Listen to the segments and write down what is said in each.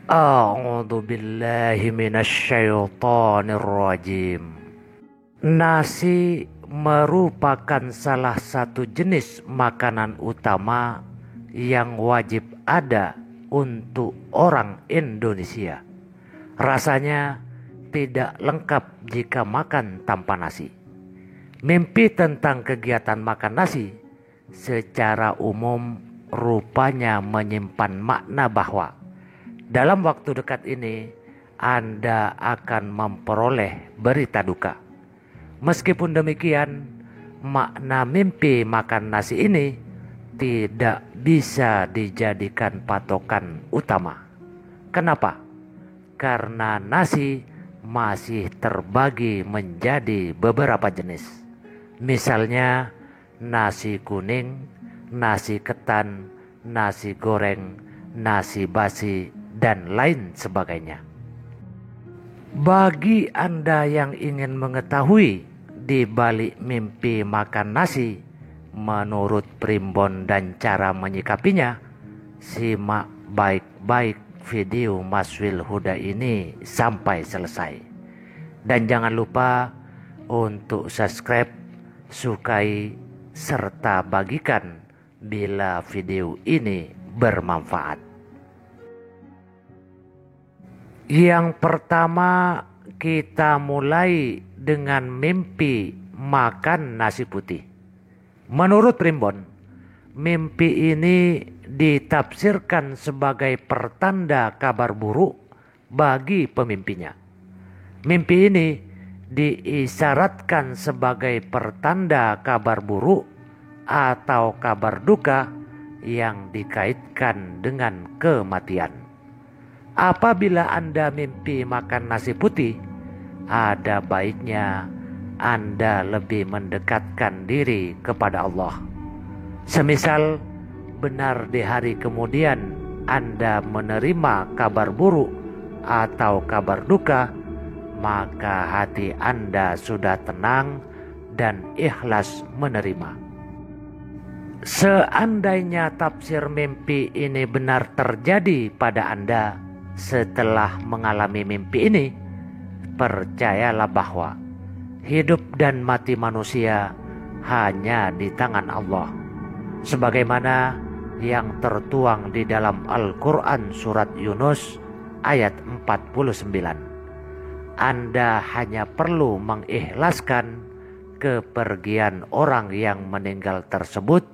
A'udzu billahi minasyaitonir rajim. Nasi merupakan salah satu jenis makanan utama yang wajib ada untuk orang Indonesia. Rasanya tidak lengkap jika makan tanpa nasi. Mimpi tentang kegiatan makan nasi secara umum rupanya menyimpan makna bahwa dalam waktu dekat ini Anda akan memperoleh berita duka. Meskipun demikian, makna mimpi makan nasi ini tidak bisa dijadikan patokan utama. Kenapa? Karena nasi masih terbagi menjadi beberapa jenis. Misalnya nasi kuning, nasi ketan, nasi goreng, nasi basi, dan lain sebagainya. Bagi Anda yang ingin mengetahui di balik mimpi makan nasi menurut Primbon dan cara menyikapinya, simak baik-baik video Maswil Huda ini sampai selesai. Dan jangan lupa untuk subscribe, sukai, serta bagikan bila video ini bermanfaat. Yang pertama, kita mulai dengan mimpi makan nasi putih. Menurut Primbon, mimpi ini ditafsirkan sebagai pertanda kabar buruk bagi pemimpinya. Mimpi ini diisyaratkan sebagai pertanda kabar buruk atau kabar duka yang dikaitkan dengan kematian. Apabila Anda mimpi makan nasi putih, ada baiknya Anda lebih mendekatkan diri kepada Allah. Semisal benar di hari kemudian Anda menerima kabar buruk atau kabar duka, maka hati Anda sudah tenang dan ikhlas menerima. Seandainya tafsir mimpi ini benar terjadi pada Anda setelah mengalami mimpi ini, percayalah bahwa hidup dan mati manusia hanya di tangan Allah. Sebagaimana yang tertuang di dalam Al-Quran surat Yunus ayat 49. Anda hanya perlu mengikhlaskan kepergian orang yang meninggal tersebut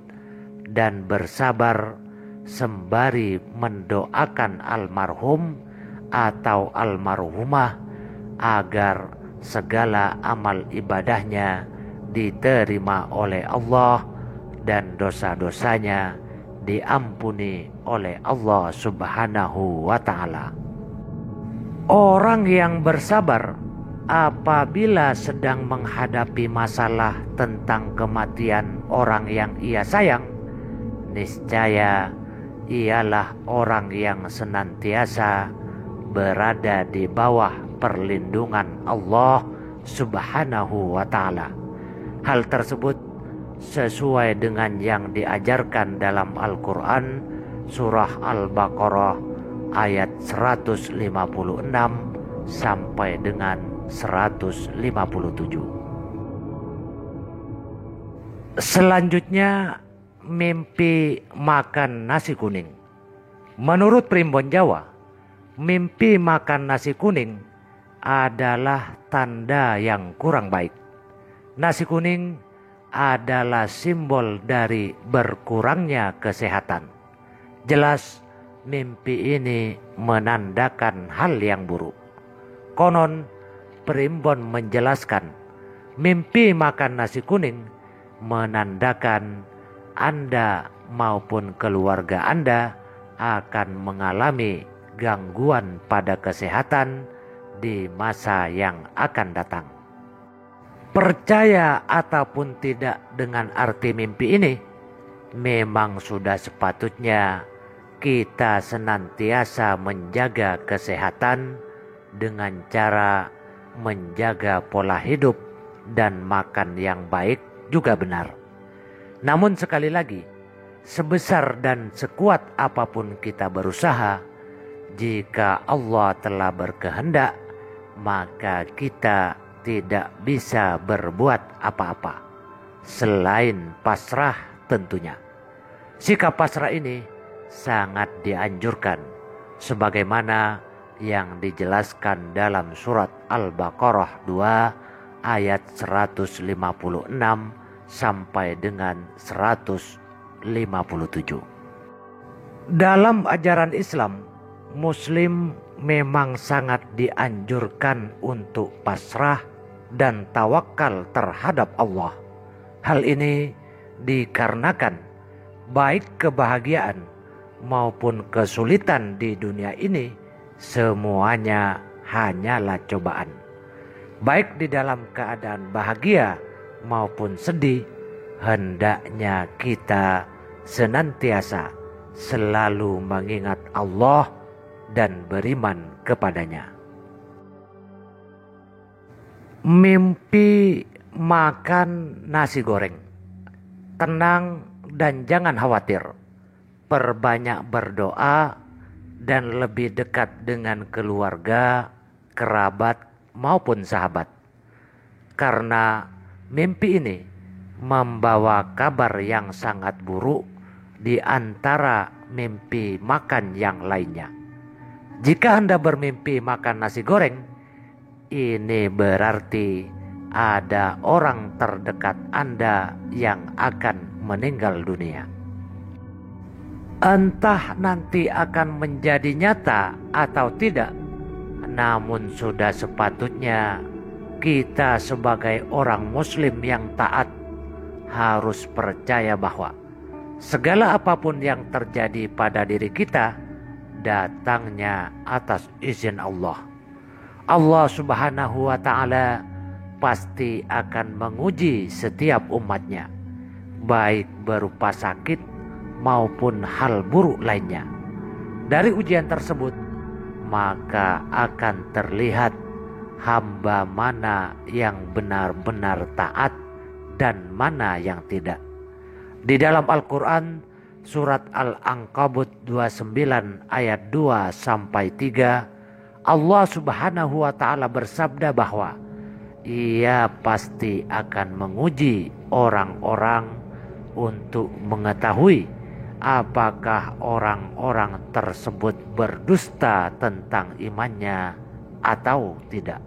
dan bersabar sembari mendoakan almarhum atau almarhumah agar segala amal ibadahnya diterima oleh Allah dan dosa-dosanya diampuni oleh Allah Subhanahu wa ta'ala. Orang yang bersabar apabila sedang menghadapi masalah tentang kematian orang yang ia sayang, niscaya ialah orang yang senantiasa berada di bawah perlindungan Allah Subhanahu wa ta'ala. Hal tersebut sesuai dengan yang diajarkan dalam Al-Quran surah Al-Baqarah ayat 156 sampai dengan 157. Selanjutnya, mimpi makan nasi kuning. Menurut Primbon Jawa, mimpi makan nasi kuning adalah tanda yang kurang baik. Nasi kuning adalah simbol dari berkurangnya kesehatan. Jelas mimpi ini menandakan hal yang buruk. Konon Primbon menjelaskan, mimpi makan nasi kuning menandakan Anda maupun keluarga Anda akan mengalami gangguan pada kesehatan di masa yang akan datang. Percaya ataupun tidak dengan arti mimpi ini, memang sudah sepatutnya kita senantiasa menjaga kesehatan dengan cara menjaga pola hidup dan makan yang baik juga benar. Namun sekali lagi, sebesar dan sekuat apapun kita berusaha, Jika Allah telah berkehendak, maka kita tidak bisa berbuat apa-apa selain pasrah tentunya. Sikap pasrah ini sangat dianjurkan sebagaimana yang dijelaskan dalam surat Al-Baqarah 2 ayat 156 sampai dengan 157. Dalam ajaran Islam, Muslim memang sangat dianjurkan untuk pasrah dan tawakal terhadap Allah. Hal ini dikarenakan baik kebahagiaan maupun kesulitan di dunia ini semuanya hanyalah cobaan. Baik di dalam keadaan bahagia maupun sedih, hendaknya kita senantiasa selalu mengingat Allah dan beriman kepadanya. Mimpi makan nasi goreng. Tenang dan jangan khawatir. Perbanyak berdoa dan lebih dekat dengan keluarga, kerabat maupun sahabat. Karena mimpi ini membawa kabar yang sangat buruk di antara mimpi makan yang lainnya. Jika Anda bermimpi makan nasi goreng, ini berarti ada orang terdekat Anda yang akan meninggal dunia. Entah nanti akan menjadi nyata atau tidak, namun sudah sepatutnya kita sebagai orang Muslim yang taat harus percaya bahwa segala apapun yang terjadi pada diri kita datangnya atas izin Allah. Allah Subhanahu wa ta'ala pasti akan menguji setiap umatnya, baik berupa sakit maupun hal buruk lainnya. Dari ujian tersebut, maka akan terlihat hamba mana yang benar-benar taat dan mana yang tidak. Di dalam Al-Quran, surat Al-Ankabut 29 ayat 2 sampai 3, Allah Subhanahu wa ta'ala bersabda bahwa Ia pasti akan menguji orang-orang untuk mengetahui apakah orang-orang tersebut berdusta tentang imannya atau tidak.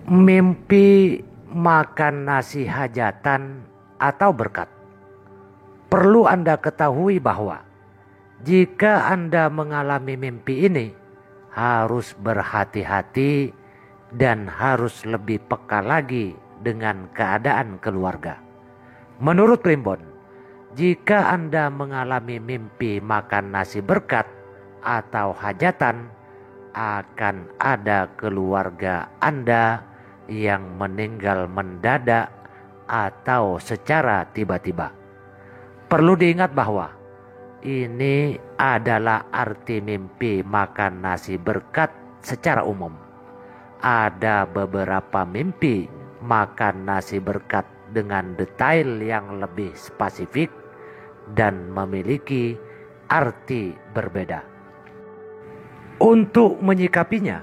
Mimpi makan nasi hajatan atau berkat. Perlu Anda ketahui bahwa jika Anda mengalami mimpi ini, harus berhati-hati dan harus lebih peka lagi dengan keadaan keluarga. Menurut Primbon, jika Anda mengalami mimpi makan nasi berkat atau hajatan, akan ada keluarga Anda yang meninggal mendadak atau secara tiba-tiba. Perlu diingat bahwa ini adalah arti mimpi makan nasi berkat secara umum. Ada beberapa mimpi makan nasi berkat dengan detail yang lebih spesifik dan memiliki arti berbeda. Untuk menyikapinya,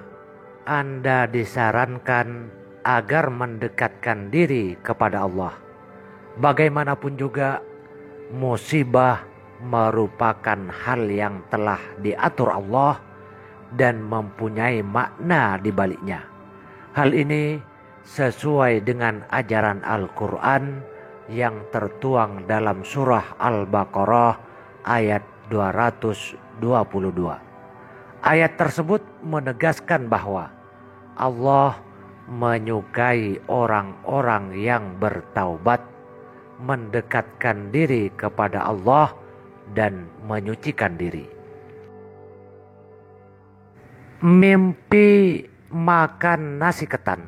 Anda disarankan agar mendekatkan diri kepada Allah. Bagaimanapun juga, musibah merupakan hal yang telah diatur Allah dan mempunyai makna di baliknya. Hal ini sesuai dengan ajaran Al-Quran yang tertuang dalam surah Al-Baqarah ayat 222. Ayat tersebut menegaskan bahwa Allah menyukai orang-orang yang bertaubat, mendekatkan diri kepada Allah dan menyucikan diri. Mimpi makan nasi ketan.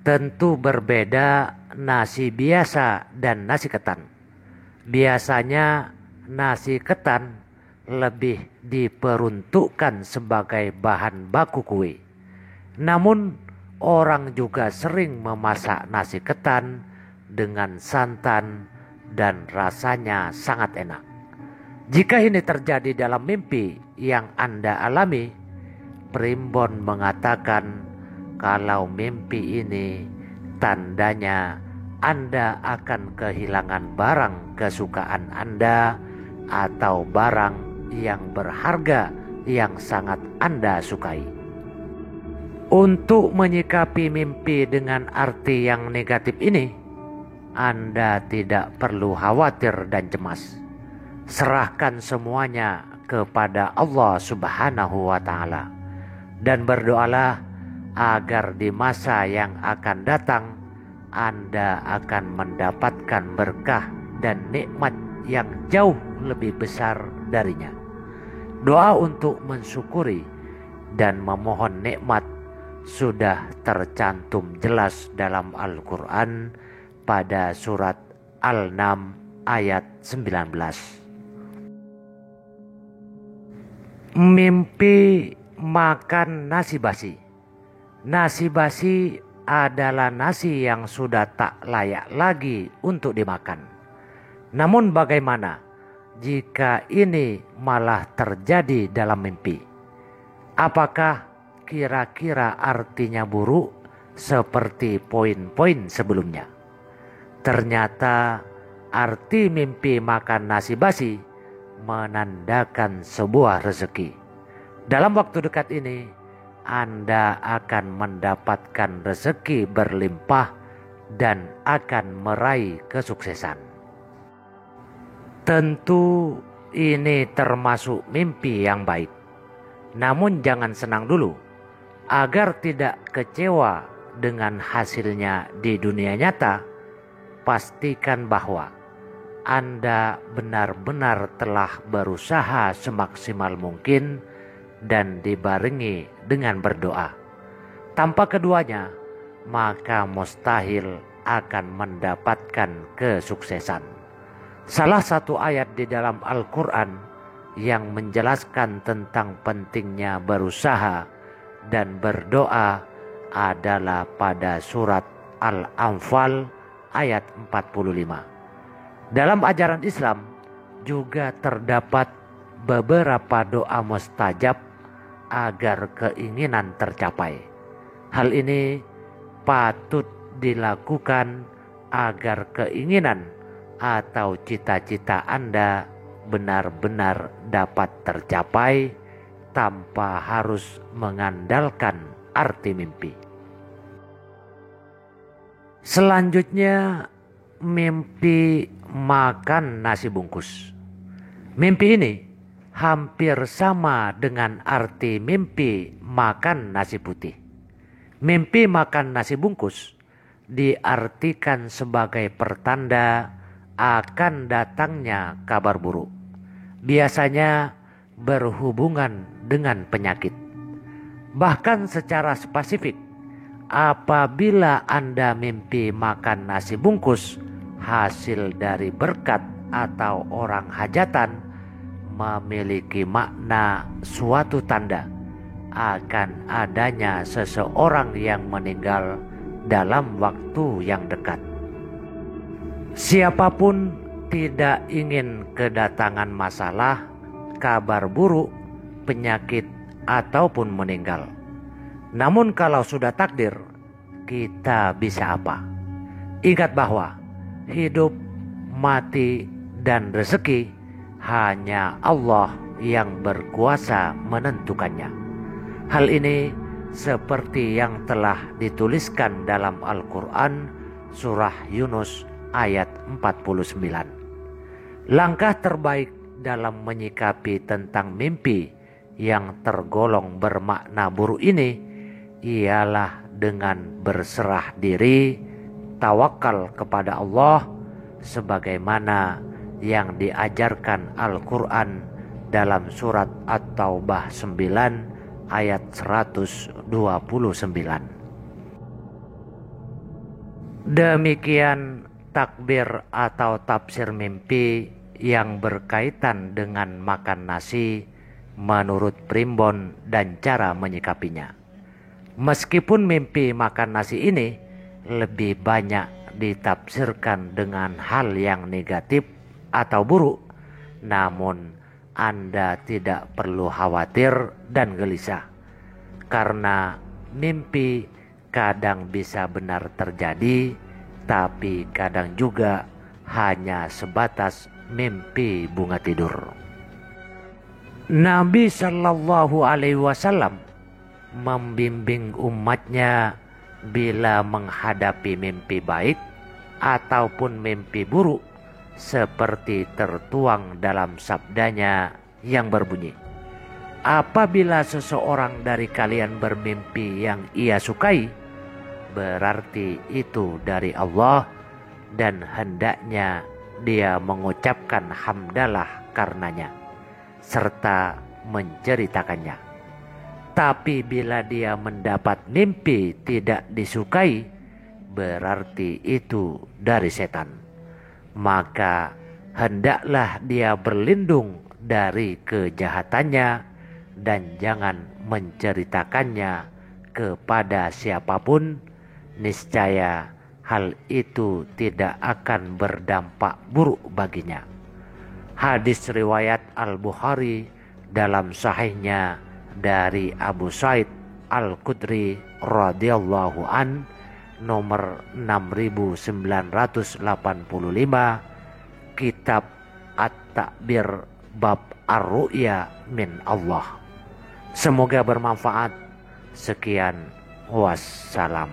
Tentu berbeda nasi biasa dan nasi ketan. Biasanya nasi ketan lebih diperuntukkan sebagai bahan baku kue. Namun orang juga sering memasak nasi ketan dengan santan dan rasanya sangat enak. Jika ini terjadi dalam mimpi yang Anda alami, Primbon mengatakan kalau mimpi ini tandanya Anda akan kehilangan barang kesukaan Anda atau barang yang berharga yang sangat Anda sukai. Untuk menyikapi mimpi dengan arti yang negatif ini, Anda tidak perlu khawatir dan cemas. Serahkan semuanya kepada Allah Subhanahu wa Ta'ala. Dan berdoalah agar di masa yang akan datang Anda akan mendapatkan berkah dan nikmat yang jauh lebih besar darinya. Doa untuk mensyukuri dan memohon nikmat sudah tercantum jelas dalam Al-Quran pada surat Al-Nam ayat 19. Mimpi makan nasi basi. Nasi basi adalah nasi yang sudah tak layak lagi untuk dimakan. Namun bagaimana jika ini malah terjadi dalam mimpi? Apakah kira-kira artinya buruk seperti poin-poin sebelumnya? Ternyata arti mimpi makan nasi basi menandakan sebuah rezeki. Dalam waktu dekat ini, Anda akan mendapatkan rezeki berlimpah dan akan meraih kesuksesan. Tentu ini termasuk mimpi yang baik. Namun jangan senang dulu. Agar tidak kecewa dengan hasilnya di dunia nyata, pastikan bahwa Anda benar-benar telah berusaha semaksimal mungkin dan dibarengi dengan berdoa. Tanpa keduanya, maka mustahil akan mendapatkan kesuksesan. Salah satu ayat di dalam Al-Quran yang menjelaskan tentang pentingnya berusaha dan berdoa adalah pada surat Al-Anfal ayat 45. Dalam ajaran Islam juga terdapat beberapa doa mustajab agar keinginan tercapai. Hal ini patut dilakukan agar keinginan atau cita-cita Anda benar-benar dapat tercapai tanpa harus mengandalkan arti mimpi. Selanjutnya, mimpi makan nasi bungkus. Mimpi ini hampir sama dengan arti mimpi makan nasi putih. Mimpi makan nasi bungkus diartikan sebagai pertanda akan datangnya kabar buruk. Biasanya berhubungan dengan penyakit. Bahkan secara spesifik, apabila Anda mimpi makan nasi bungkus hasil dari berkat atau orang hajatan, memiliki makna suatu tanda akan adanya seseorang yang meninggal dalam waktu yang dekat. Siapapun tidak ingin kedatangan masalah, kabar buruk, penyakit, ataupun meninggal. Namun kalau sudah takdir, kita bisa apa? Ingat bahwa hidup, mati, dan rezeki hanya Allah yang berkuasa menentukannya. Hal ini seperti yang telah dituliskan dalam Al-Quran surah Yunus ayat 49. Langkah terbaik dalam menyikapi tentang mimpi yang tergolong bermakna buruk ini ialah dengan berserah diri, tawakal kepada Allah sebagaimana yang diajarkan Al-Quran dalam surat At-Taubah 9 ayat 129. Demikian takbir atau tafsir mimpi yang berkaitan dengan makan nasi menurut Primbon dan cara menyikapinya. Meskipun mimpi makan nasi ini lebih banyak ditafsirkan dengan hal yang negatif atau buruk, Namun Anda tidak perlu khawatir dan gelisah, karena mimpi kadang bisa benar terjadi, tapi kadang juga hanya sebatas mimpi bunga tidur. Nabi Shallallahu Alaihi Wasallam membimbing umatnya bila menghadapi mimpi baik ataupun mimpi buruk, seperti tertuang dalam sabdanya yang berbunyi, apabila seseorang dari kalian bermimpi yang ia sukai, berarti itu dari Allah dan hendaknya dia mengucapkan hamdalah karenanya serta menceritakannya. Tapi bila dia mendapat mimpi tidak disukai, berarti itu dari setan. Maka hendaklah dia berlindung dari kejahatannya dan jangan menceritakannya kepada siapapun. Niscaya hal itu tidak akan berdampak buruk baginya. Hadis riwayat Al-Bukhari dalam sahihnya dari Abu Sa'id Al-Khudri radhiyallahu an, nomor 6985, kitab At-Ta'bir bab Ar-Ru'ya min Allah. Semoga bermanfaat. Sekian, wassalam.